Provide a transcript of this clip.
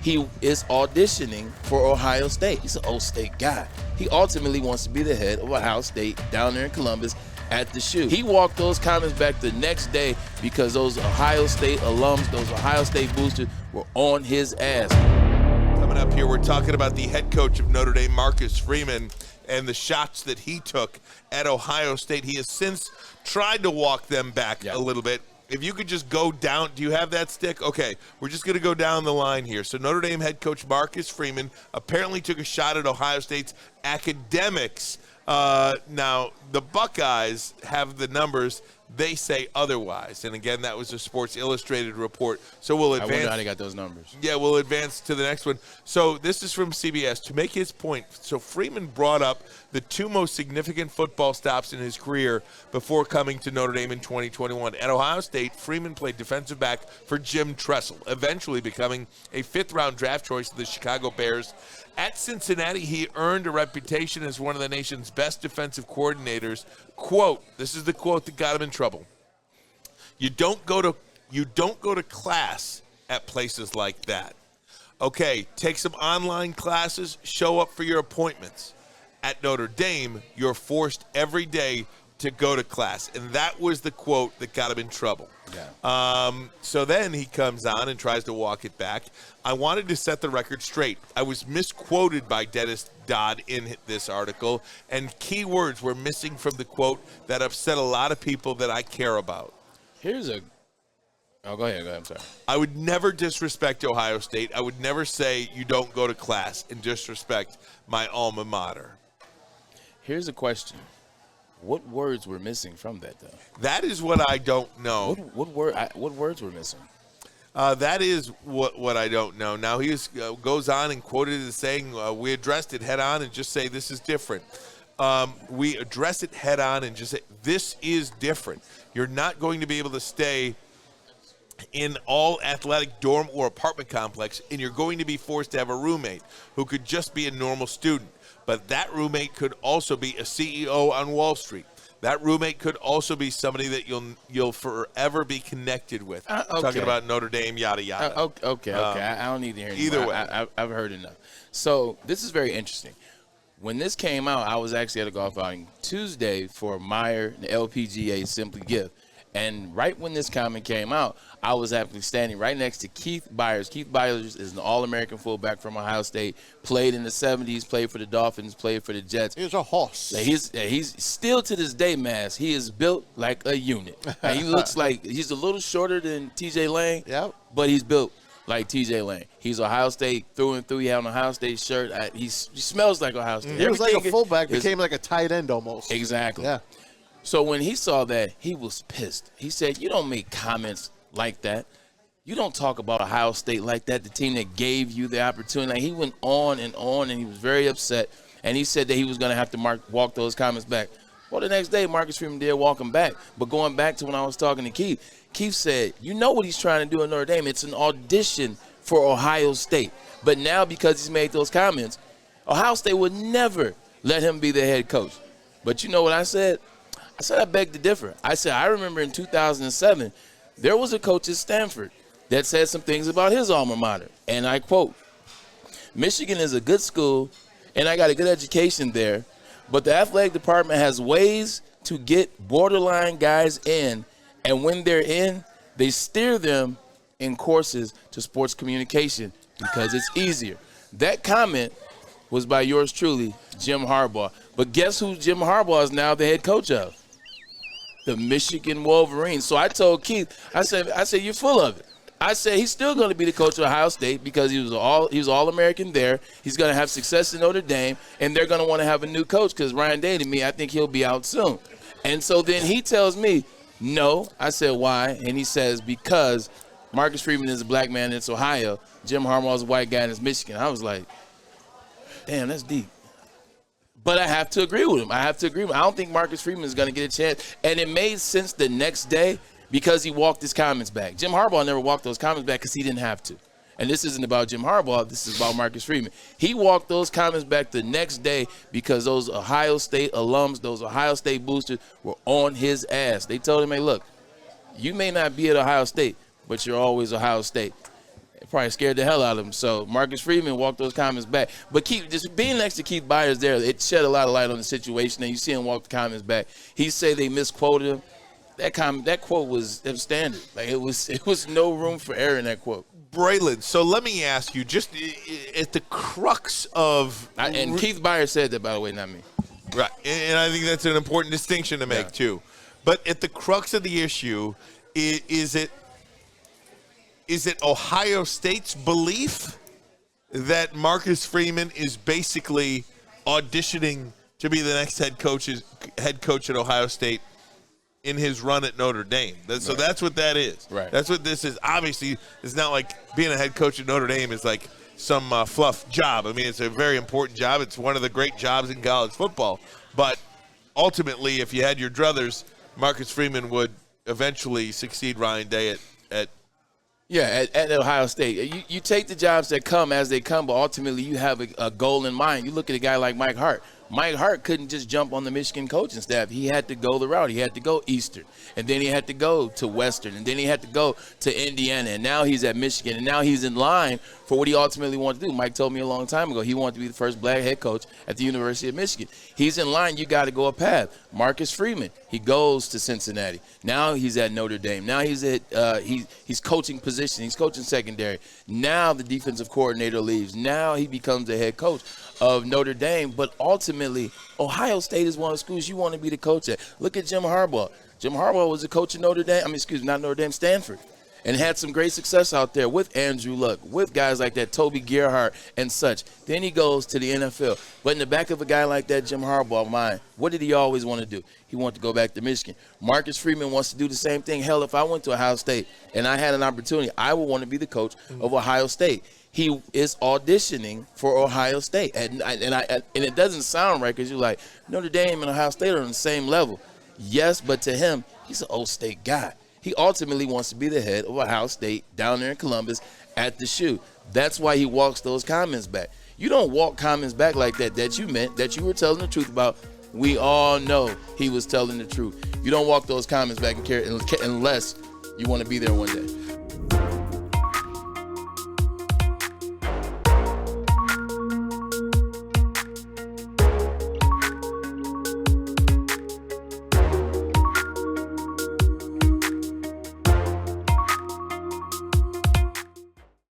he is auditioning for Ohio State. He's an Ohio State guy. He ultimately wants to be the head of Ohio State down there in Columbus at the shoe. He walked those comments back the next day because those Ohio State alums, those Ohio State boosters were on his ass. Coming up here, we're talking about the head coach of Notre Dame, Marcus Freeman, and the shots that he took at Ohio State. He has since tried to walk them back a little bit. If you could just go down, do you have that stick? Okay, we're just going to go down the line here. So Notre Dame head coach Marcus Freeman apparently took a shot at Ohio State's academics. Now, the Buckeyes have the numbers. They say otherwise. And again, that was a Sports Illustrated report. So we'll advance. I wonder how they got those numbers. Yeah, we'll advance to the next one. So this is from CBS. To make his point, so Freeman brought up the two most significant football stops in his career before coming to Notre Dame in 2021. At Ohio State, Freeman played defensive back for Jim Tressel, eventually becoming a fifth-round draft choice of the Chicago Bears. At Cincinnati, he earned a reputation as one of the nation's best defensive coordinators. Quote, this is the quote that got him in trouble. You don't go to class at places like that. Okay, take some online classes, show up for your appointments. At Notre Dame, you're forced every day to go to class. And that was the quote that got him in trouble. Yeah. So then he comes on and tries to walk it back. I wanted to set the record straight. I was misquoted by Dennis Dodd in this article, and key words were missing from the quote that upset a lot of people that I care about. Go ahead, I'm sorry. I would never disrespect Ohio State. I would never say you don't go to class and disrespect my alma mater. Here's a question. What words were missing from that, though? That is what I don't know. What words were missing? That is what I don't know. Now, he goes on and quoted as saying, we addressed it head on and just say this is different. We address it head on and just say this is different. You're not going to be able to stay in all athletic dorm or apartment complex, and you're going to be forced to have a roommate who could just be a normal student. But that roommate could also be a CEO on Wall Street. That roommate could also be somebody that you'll forever be connected with. Okay. Talking about Notre Dame, yada, yada. Okay. I don't need to hear either anymore. way. I've heard enough. So this is very interesting. When this came out, I was actually at a golf outing Tuesday for Meyer, the LPGA Simply Gift. And right when this comment came out, I was actually standing right next to Keith Byers. Keith Byers is an All-American fullback from Ohio State, played in the 70s, played for the Dolphins, played for the Jets. He's a horse. He's still to this day, Mass. He is built like a unit. And he looks like he's a little shorter than T.J. Lane, but he's built like T.J. Lane. He's Ohio State through and through. He had an Ohio State shirt. He smells like Ohio State. He was like a fullback, became like a tight end almost. Exactly. Yeah. So when he saw that, he was pissed. He said, you don't make comments like that. You don't talk about Ohio State like that, the team that gave you the opportunity. Like, he went on, and he was very upset. And he said that he was going to have to walk those comments back. Well, the next day, Marcus Freeman did walk him back. But going back to when I was talking to Keith said, you know what he's trying to do at Notre Dame. It's an audition for Ohio State. But now, because he's made those comments, Ohio State would never let him be the head coach. But you know what I said? I said I beg to differ. I said I remember in 2007, there was a coach at Stanford that said some things about his alma mater. And I quote, Michigan is a good school, and I got a good education there, but the athletic department has ways to get borderline guys in, and when they're in, they steer them in courses to sports communication because it's easier. That comment was by yours truly, Jim Harbaugh. But guess who Jim Harbaugh is now the head coach of? The Michigan Wolverines. So I told Keith, I said, you're full of it. I said he's still going to be the coach of Ohio State because he was All-American there. He's going to have success in Notre Dame, and they're going to want to have a new coach because Ryan Day, to me, I think he'll be out soon. And so then he tells me, no. I said, why? And he says, because Marcus Freeman is a black man, and it's Ohio. Jim Harbaugh is a white guy, and it's Michigan. I was like, damn, that's deep. But I have to agree with him. I don't think Marcus Freeman is going to get a chance. And it made sense the next day because he walked his comments back. Jim Harbaugh never walked those comments back because he didn't have to. And this isn't about Jim Harbaugh. This is about Marcus Freeman. He walked those comments back the next day because those Ohio State alums, those Ohio State boosters were on his ass. They told him, hey, look, you may not be at Ohio State, but you're always Ohio State. Probably scared the hell out of him. So Marcus Freeman walked those comments back. But just being next to Keith Byers there, it shed a lot of light on the situation. And you see him walk the comments back. He said they misquoted him. That quote was standard. Like it was no room for error in that quote. Braylon, so let me ask you, just at the crux of and Keith Byers said that, by the way, not me. Right, and I think that's an important distinction to make too. But at the crux of the issue, is it Ohio State's belief that Marcus Freeman is basically auditioning to be the next head coach at Ohio State in his run at Notre Dame? So that's what that is. Right. That's what this is. Obviously, it's not like being a head coach at Notre Dame is like some fluff job. I mean, it's a very important job. It's one of the great jobs in college football. But ultimately, if you had your druthers, Marcus Freeman would eventually succeed Ryan Day at Ohio State. You take the jobs that come as they come, but ultimately you have a goal in mind. You look at a guy like Mike Hart. Mike Hart couldn't just jump on the Michigan coaching staff. He had to go the route. He had to go Eastern, and then he had to go to Western, and then he had to go to Indiana, and now he's at Michigan, and now he's in line for what he ultimately wanted to do. Mike told me a long time ago he wanted to be the first black head coach at the University of Michigan. He's in line. You got to go a path. Marcus Freeman, he goes to Cincinnati. Now he's at Notre Dame. Now he's at he's coaching position. He's coaching secondary. Now the defensive coordinator leaves. Now he becomes the head coach of Notre Dame. But ultimately, Ohio State is one of the schools you want to be the coach at. Look at Jim Harbaugh. Jim Harbaugh was the coach of Notre Dame. Not Notre Dame, Stanford. And had some great success out there with Andrew Luck, with guys like that, Toby Gerhart and such. Then he goes to the NFL. But in the back of a guy like that, Jim Harbaugh, mind, what did he always want to do? He wanted to go back to Michigan. Marcus Freeman wants to do the same thing. Hell, if I went to Ohio State and I had an opportunity, I would want to be the coach of Ohio State. He is auditioning for Ohio State. And it doesn't sound right because you're like, Notre Dame and Ohio State are on the same level. Yes, but to him, he's an old State guy. He ultimately wants to be the head of Ohio State down there in Columbus at the shoe. That's why he walks those comments back. You don't walk comments back like that you meant, that you were telling the truth about. We all know he was telling the truth. You don't walk those comments back and care unless you want to be there one day.